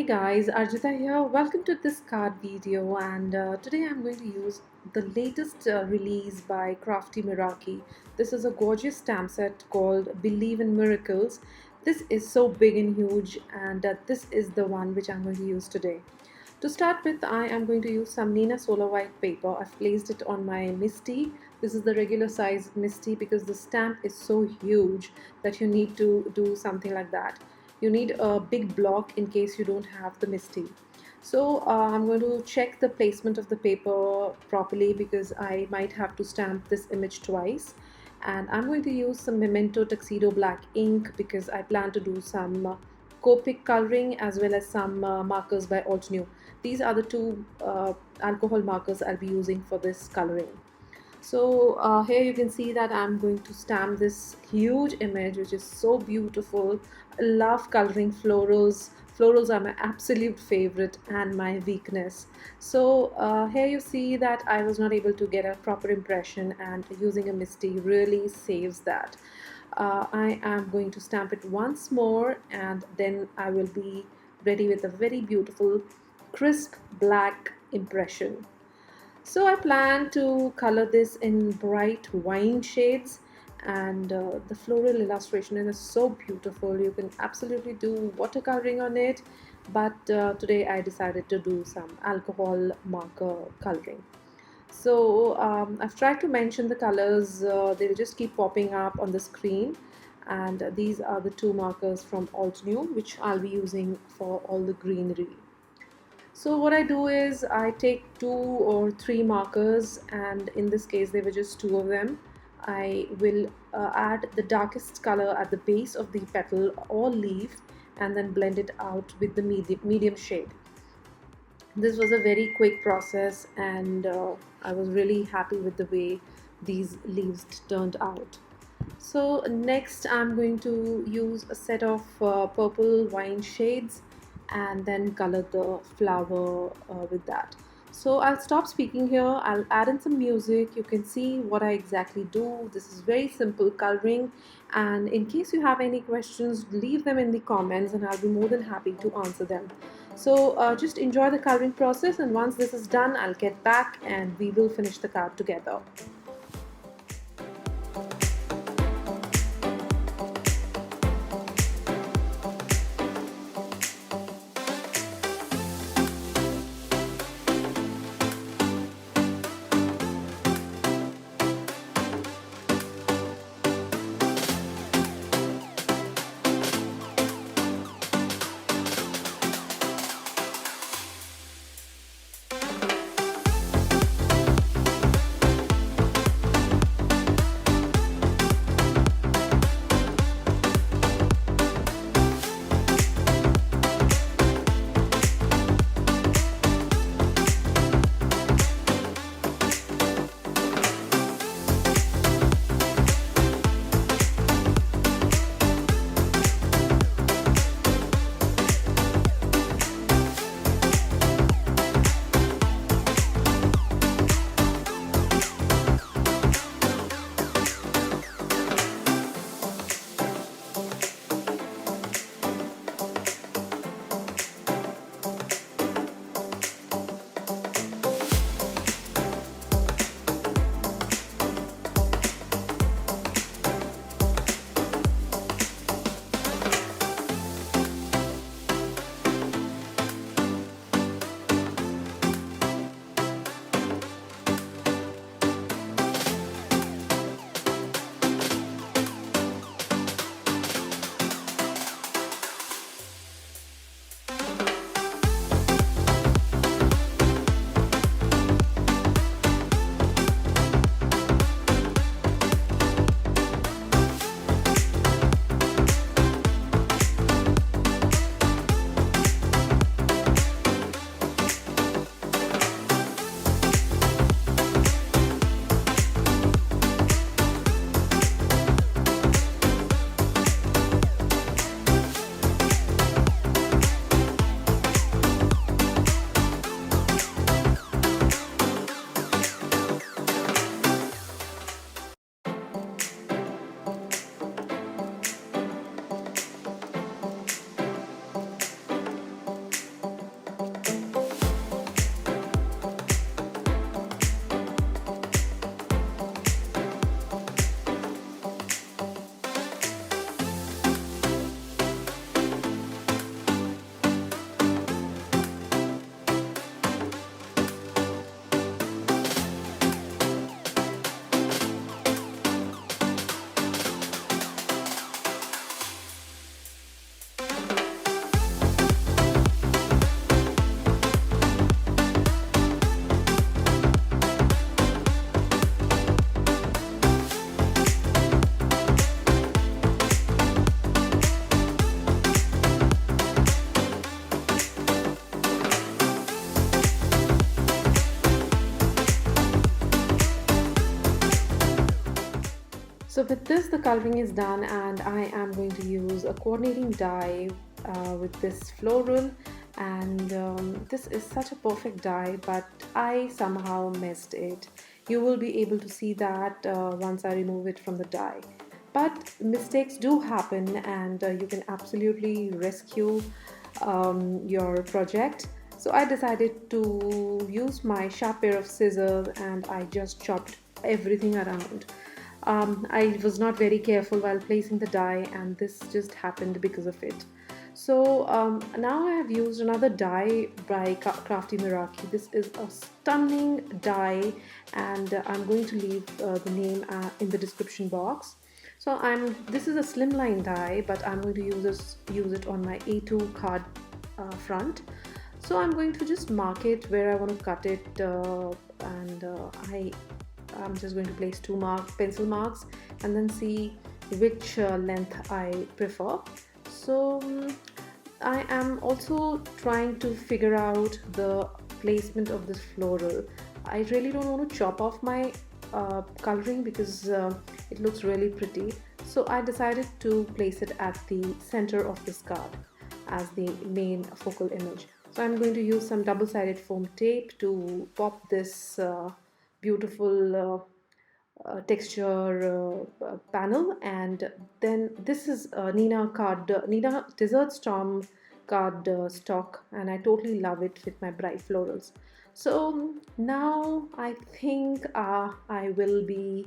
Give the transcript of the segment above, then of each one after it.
Hey guys, Arjita here. Welcome to this card video, and today I'm going to use the latest release by Crafty Miraki. This is a gorgeous stamp set called Believe in Miracles. This is so big and huge, and this is the one which I'm going to use today. To start with, I am going to use some Nina Solar White paper. I've placed it on my Misty. This is the regular size Misty because the stamp is so huge that you need to do something like that. You need a big block in case you don't have the Misty. So I'm going to check the placement of the paper properly because I might have to stamp this image twice. And I'm going to use some Memento Tuxedo Black ink because I plan to do some Copic coloring as well as some markers by Alt New. These are the two alcohol markers I'll be using for this coloring. So here you can see that I'm going to stamp this huge image which is so beautiful. I love coloring florals. Florals are my absolute favorite and my weakness. So here you see that I was not able to get a proper impression, and using a Misty really saves that. I am going to stamp it once more, and then I will be ready with a very beautiful crisp black impression. So I plan to color this in bright wine shades, and the floral illustration is so beautiful. You can absolutely do watercoloring on it, but today I decided to do some alcohol marker coloring. So I've tried to mention the colors, they'll just keep popping up on the screen, and these are the two markers from Alt New which I'll be using for all the greenery. So what I do is I take two or three markers, and in this case there were just two of them. I will add the darkest color at the base of the petal or leaf and then blend it out with the medium shade. This was a very quick process, and I was really happy with the way these leaves turned out. So next I'm going to use a set of purple wine shades and then color the flower with that. So I'll stop speaking here. I'll add in some music. You can see what I exactly do. This is very simple coloring, and in case you have any questions, leave them in the comments and I'll be more than happy to answer them. So just enjoy the coloring process, and once this is done I'll get back and we will finish the card together. So with this, the coloring is done, and I am going to use a coordinating die with this floral. And this is such a perfect die, but I somehow messed it. You will be able to see that once I remove it from the die. But mistakes do happen, and you can absolutely rescue your project. So I decided to use my sharp pair of scissors, and I just chopped everything around. I was not very careful while placing the die, and this just happened because of it. So now I have used another die by Crafty Miraki. This is a stunning die, and I'm going to leave the name in the description box. So this is a slimline die, but I'm going to use it on my A2 card front. So I'm going to just mark it where I want to cut it, and I'm just going to place two pencil marks, and then see which length I prefer. So I am also trying to figure out the placement of this floral. I really don't want to chop off my coloring because it looks really pretty. So I decided to place it at the center of this card as the main focal image. So I'm going to use some double-sided foam tape to pop this beautiful texture panel. And then this is Nina Desert Storm card stock, and I totally love it with my bright florals. So now I think I will be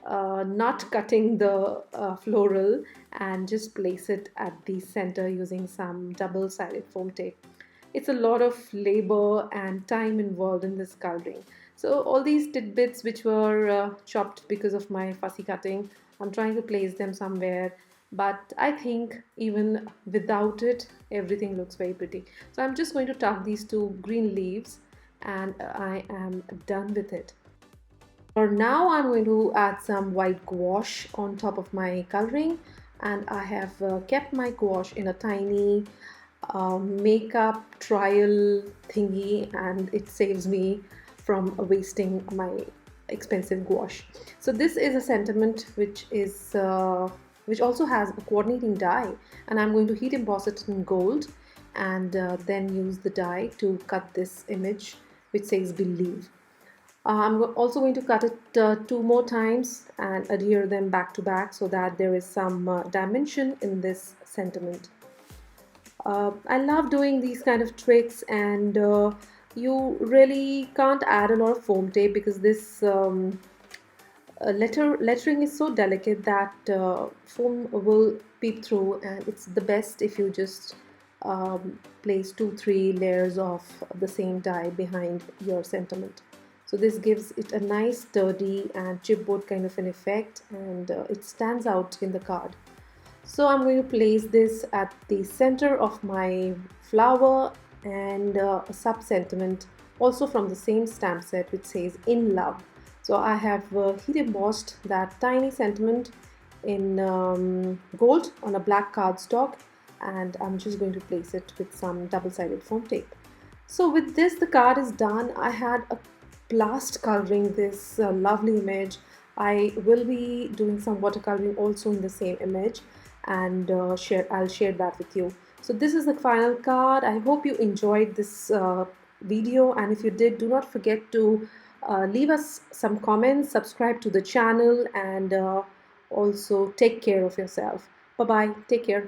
not cutting the floral and just place it at the center using some double-sided foam tape. It's a lot of labor and time involved in this coloring. So all these tidbits which were chopped because of my fussy cutting, I'm trying to place them somewhere, but I think even without it, everything looks very pretty. So I'm just going to tuck these two green leaves, and I am done with it. For now, I'm going to add some white gouache on top of my coloring, and I have kept my gouache in a tiny makeup trial thingy, and it saves me from wasting my expensive gouache. So this is a sentiment which also has a coordinating die, and I'm going to heat emboss it in gold, and then use the die to cut this image which says believe. I'm also going to cut it two more times and adhere them back to back so that there is some dimension in this sentiment. I love doing these kind of tricks, and you really can't add a lot of foam tape because this lettering is so delicate that foam will peep through, and it's the best if you just place 2-3 layers of the same die behind your sentiment. So this gives it a nice sturdy and chipboard kind of an effect, and it stands out in the card. So I'm going to place this at the center of my flower, and a sub sentiment also from the same stamp set which says in love. So I have heat embossed that tiny sentiment in gold on a black cardstock, and I'm just going to place it with some double-sided foam tape. So with this, the card is done. I had a blast coloring this lovely image. I will be doing some watercoloring also in the same image, and I'll share that with you. So this is the final card. I hope you enjoyed this video, and if you did, do not forget to leave us some comments, subscribe to the channel, and also take care of yourself. Bye bye, take care.